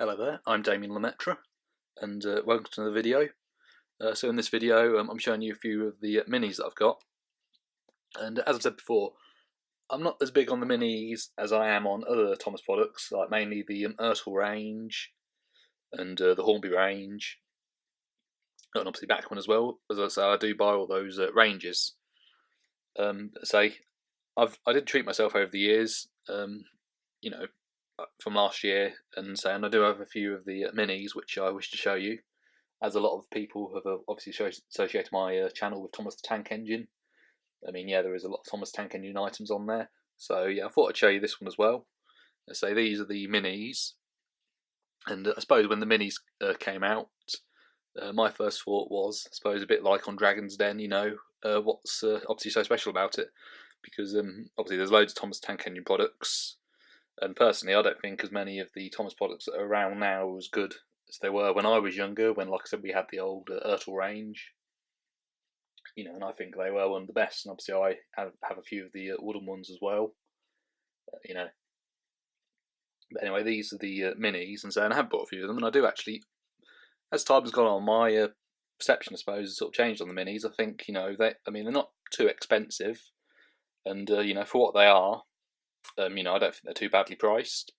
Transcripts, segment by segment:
Hello there, I'm Damien Lemaitre and welcome to another video. So in this video I'm showing you a few of the minis that I've got, and as I said before, I'm not as big on the minis as I am on other Thomas products, like mainly the ERTL range and the Hornby range, and obviously Bachmann as well. As I say, I do buy all those ranges. I did treat myself over the years, you know, from last year, and I do have a few of the minis which I wish to show you, as a lot of people have obviously associated my channel with Thomas the Tank Engine. I mean, yeah, there is a lot of Thomas Tank Engine items on there, so yeah, I thought I'd show you this one as well. So these are the minis, and I suppose when the minis came out, my first thought was, I suppose, a bit like on Dragon's Den, what's obviously so special about it, because obviously there's loads of Thomas Tank Engine products, and personally I don't think as many of the Thomas products that are around now are as good as they were when I was younger, when, like I said, we had the old ERTL range, and I think they were one of the best, and obviously I have a few of the wooden ones as well, But anyway, these are the minis, and I have bought a few of them, and I do actually, as time has gone on, my perception, I suppose, has sort of changed on the minis. I think, they're not too expensive, and for what they are, I don't think they're too badly priced.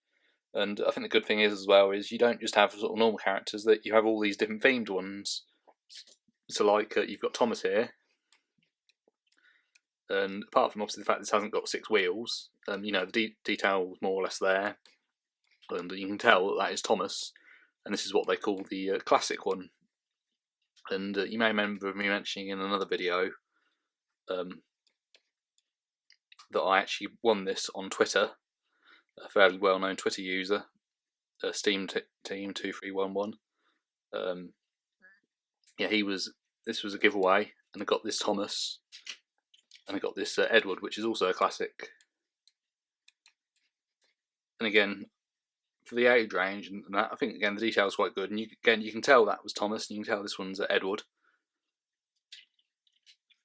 And I think the good thing is as well is you don't just have sort of normal characters, that you have all these different themed ones. So like you've got Thomas here, and apart from obviously the fact this hasn't got 6 wheels, the detail is more or less there, and you can tell that is Thomas, and this is what they call the classic one. And you may remember me mentioning in another video that I actually won this on Twitter. A fairly well-known Twitter user, Steam Team 2311. This was a giveaway, and I got this Thomas, and I got this Edward, which is also a classic. And again, for the age range and that, I think again the detail is quite good. And you can tell that was Thomas, and you can tell this one's Edward.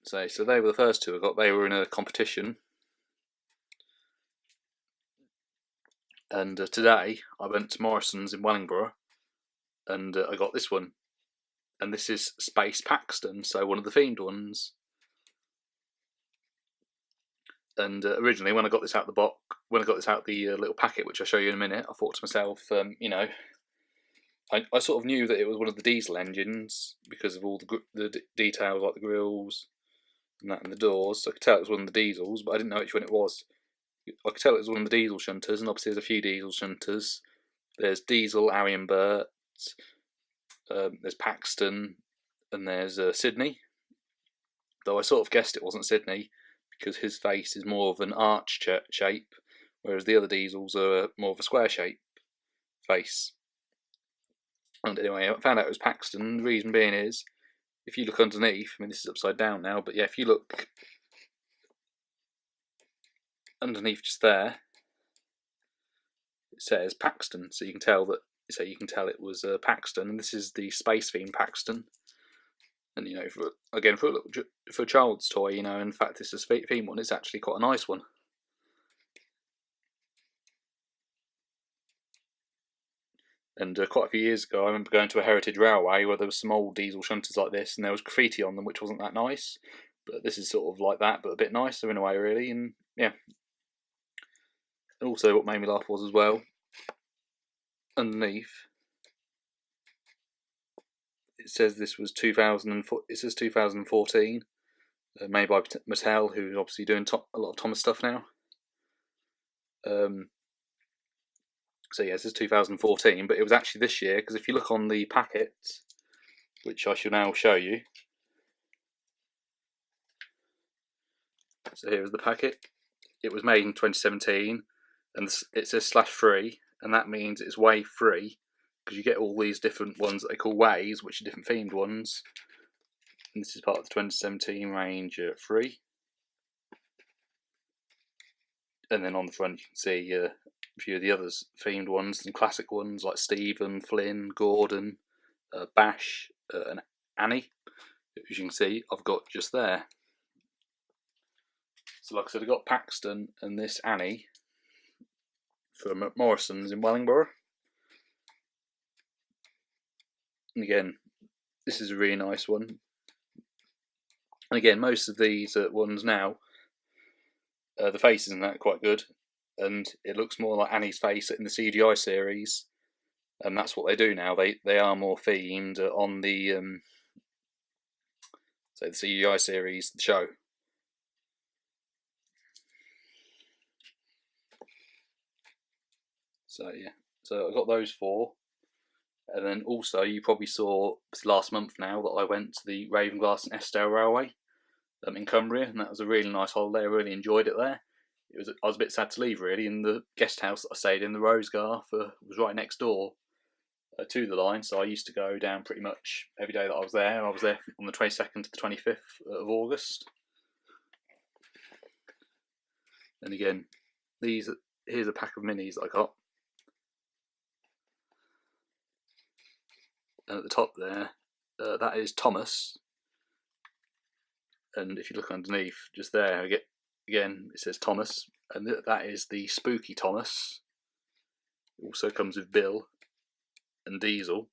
So they were the first two I got. They were in a competition. And today I went to Morrison's in Wellingborough, and I got this one, and this is Space Paxton, so one of the themed ones. And originally, when I got this out the box, the little packet, which I'll show you in a minute, I thought to myself, I sort of knew that it was one of the diesel engines because of all the details, like the grills and that, and the doors. So I could tell it was one of the diesels, but I didn't know which one it was. I could tell it was one of the diesel shunters, and obviously there's a few diesel shunters. There's Diesel, Arian Burt, there's Paxton, and there's Sydney. Though I sort of guessed it wasn't Sydney, because his face is more of an arch shape, whereas the other diesels are more of a square shape face. And anyway, I found out it was Paxton. The reason being is, if you look underneath, I mean this is upside down now, but yeah, if you look underneath just there, it says Paxton, so you can tell it was Paxton, and this is the space theme Paxton. And for a child's toy, in fact this is a theme one, it's actually quite a nice one. And quite a few years ago, I remember going to a heritage railway where there was some old diesel shunters like this, and there was graffiti on them, which wasn't that nice. But this is sort of like that, but a bit nicer in a way, really. And yeah. And also, what made me laugh was as well, underneath, it says this was 2004. It says 2014, made by Mattel, who's obviously doing a lot of Thomas stuff now. So yeah, this is 2014, but it was actually this year, because if you look on the packet, which I shall now show you. So here is the packet. It was made in 2017, and it says /3, and that means it's wave 3, because you get all these different ones that they call waves, which are different themed ones. And this is part of the 2017 range 3. And then on the front you can see a few of the others themed ones and classic ones like Stephen, Flynn, Gordon, Bash, and Annie, as you can see I've got just there. So like I said, I got Paxton and this Annie from Morrison's in Wellingborough. And again, this is a really nice one. And again, most of these ones now, the face isn't that quite good, and it looks more like Annie's face in the CGI series, and that's what they do now. They are more themed on the so the CGI series, the show. So yeah, so I got those 4, and then also you probably saw last month now that I went to the Ravenglass and Eskdale Railway in Cumbria, and that was a really nice holiday. I really enjoyed it there. I was a bit sad to leave really, and the guest house that I stayed in, the Rosegarth, was right next door to the line, so I used to go down pretty much every day that I was there. I was there on the 22nd to the 25th of August. And again, here's a pack of minis that I got. And at the top there, that is Thomas. And if you look underneath, just there, again, it says Thomas, and that is the spooky Thomas. It also comes with Bill and Diesel.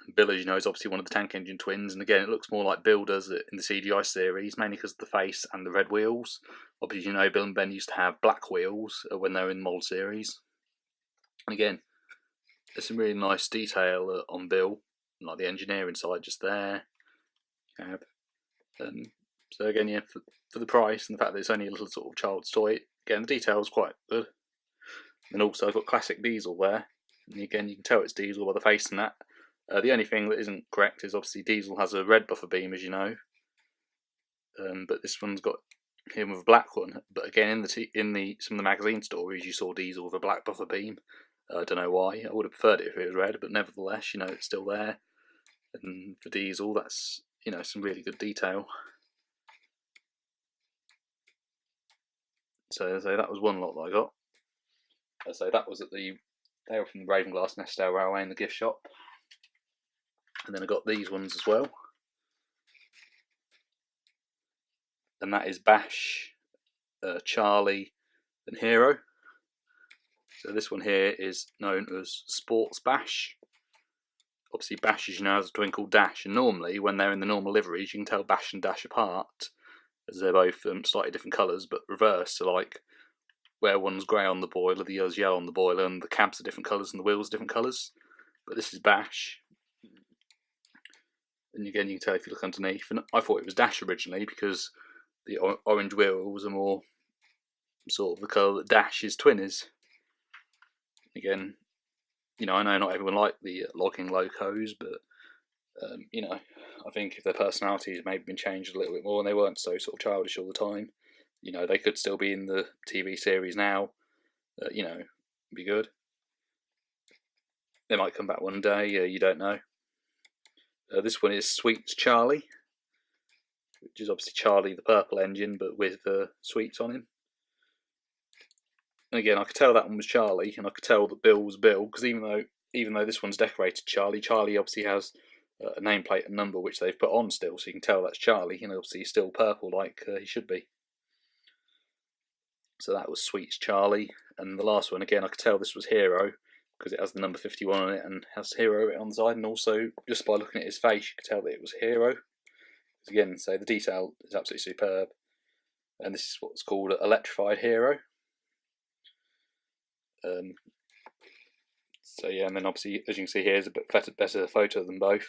And Bill, as you know, is obviously one of the tank engine twins, and again, it looks more like Bill does it in the CGI series, mainly because of the face and the red wheels. Obviously, you know, Bill and Ben used to have black wheels when they were in the mold series. And again, there's some really nice detail on Bill, like the engineering side just there. Cab. So again, yeah, for the price and the fact that it's only a little sort of child's toy, again, the detail is quite good. And also I've got classic Diesel there, and again, you can tell it's Diesel by the face and that. The only thing that isn't correct is obviously Diesel has a red buffer beam, as you know, but this one's got him with a black one. But again, in some of the magazine stories, you saw Diesel with a black buffer beam. I don't know why. I would have preferred it if it was red, but nevertheless, you know, it's still there. And for Diesel, that's, you know, some really good detail. So that was one lot that I got. So that was they were from the Ravenglass and Eskdale Railway in the gift shop. And then I got these ones as well. And that is Bash, Charlie and Hero. So this one here is known as Sports Bash. Obviously Bash, as you know, has a twin called Dash, and normally when they're in the normal liveries you can tell Bash and Dash apart, as they're both slightly different colours, but reversed. So like where one's grey on the boiler, the other's yellow on the boiler, and the cabs are different colours and the wheels are different colours. But this is Bash. And again, you can tell if you look underneath. And I thought it was Dash originally because the orange wheels are more sort of the colour that Dash's twin is. Again, you know, I know not everyone liked the logging locos, but you know, I think if their personalities maybe been changed a little bit more and they weren't so sort of childish all the time, you know, they could still be in the TV series now. You know, be good. They might come back one day. You don't know. This one is Sweets Charlie, which is obviously Charlie the purple engine, but with sweets on him. And again, I could tell that one was Charlie, and I could tell that Bill was Bill, because even though this one's decorated Charlie, Charlie obviously has a nameplate and number which they've put on still, so you can tell that's Charlie, and obviously he's still purple like he should be. So that was Sweets Charlie, and the last one, again, I could tell this was Hero, because it has the number 51 on it and has Hero written on the side, and also just by looking at his face you could tell that it was Hero. Again, so the detail is absolutely superb, and this is what's called Electrified Hiro. So yeah, and then obviously, as you can see here, is a bit better photo of them both.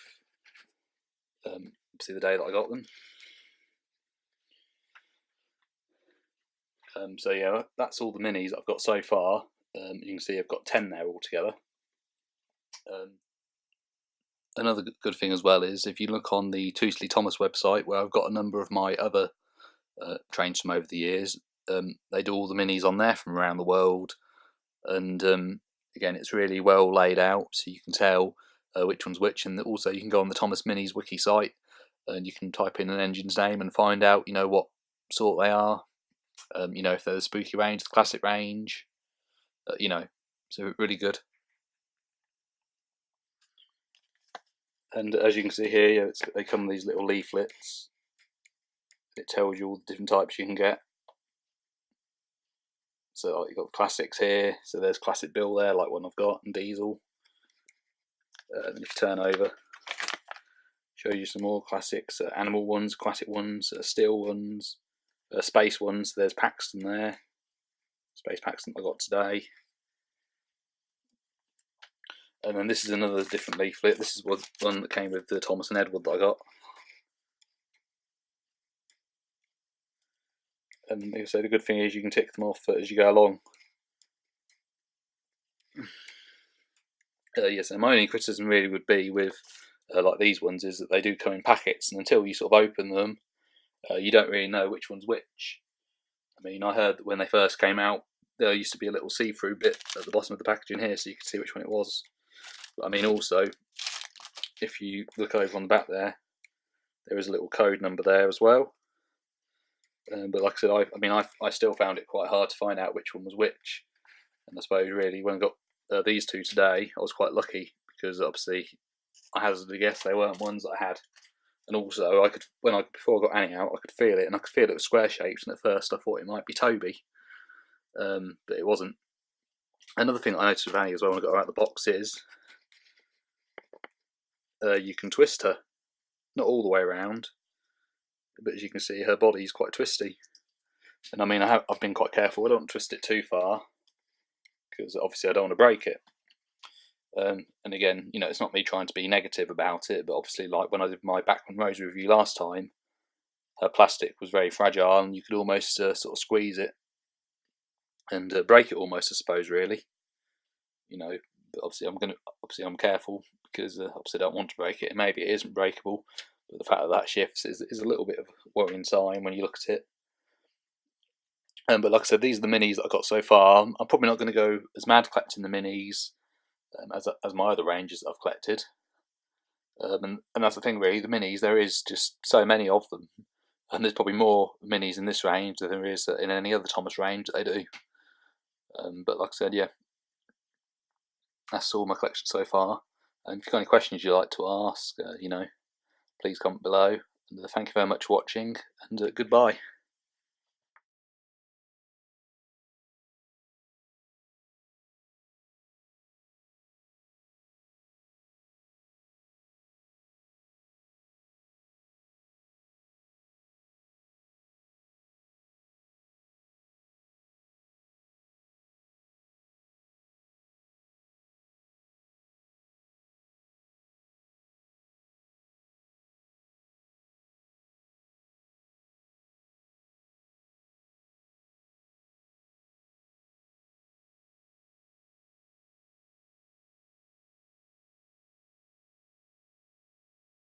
See the day that I got them. So yeah, that's all the minis I've got so far. You can see I've got 10 there altogether. Another good thing as well is if you look on the Tousley Thomas website, where I've got a number of my other trains from over the years, they do all the minis on there from around the world, and again, it's really well laid out, so you can tell which one's which, and also you can go on the Thomas Minis wiki site and you can type in an engine's name and find out, you know, what sort they are, you know, if they're the spooky range, the classic range, you know, so really good. And as you can see here, they come with these little leaflets. It tells you all the different types you can get. So you've got classics here. So there's classic Bill there, like one I've got, and Diesel. And if you turn over, Show you some more classics, animal ones, classic ones, steel ones, space ones. There's Paxton there, Space Paxton I got today. And then this is another different leaflet. This is one that came with the Thomas and Edward that I got. And so the good thing is you can tick them off as you go along. Yes, and my only criticism really would be with like these ones is that they do come in packets, and until you sort of open them, you don't really know which one's which. I mean, I heard that when they first came out, there used to be a little see-through bit at the bottom of the packaging here, so you could see which one it was. But I mean, also, if you look over on the back there is a little code number there as well. But like I said, I still found it quite hard to find out which one was which. And I suppose really when I got these two today, I was quite lucky because obviously I hazarded a guess they weren't ones that I had. And also, before I got Annie out, I could feel it, and I could feel it was square shaped. And at first, I thought it might be Toby, but it wasn't. Another thing that I noticed with Annie as well when I got her out of the box is you can twist her, not all the way around, but as you can see, her body's quite twisty. And I mean, I've been quite careful. I don't twist it too far because obviously I don't want to break it. And again, you know, it's not me trying to be negative about it, but obviously, like when I did my Bachmann Rose review last time, her plastic was very fragile, and you could almost sort of squeeze it and break it almost, I suppose, really. You know, but obviously I'm careful because obviously I don't want to break it. And maybe it isn't breakable, but the fact that shifts is a little bit of a worrying sign when you look at it. But like I said, these are the minis that I got so far. I'm probably not going to go as mad collecting the minis as my other ranges that I've collected. And that's the thing really, the minis, there is just so many of them. And there's probably more minis in this range than there is in any other Thomas range that they do. But like I said, yeah, that's all my collection so far. And if you've got any questions you'd like to ask, you know, please comment below. And thank you very much for watching, and goodbye.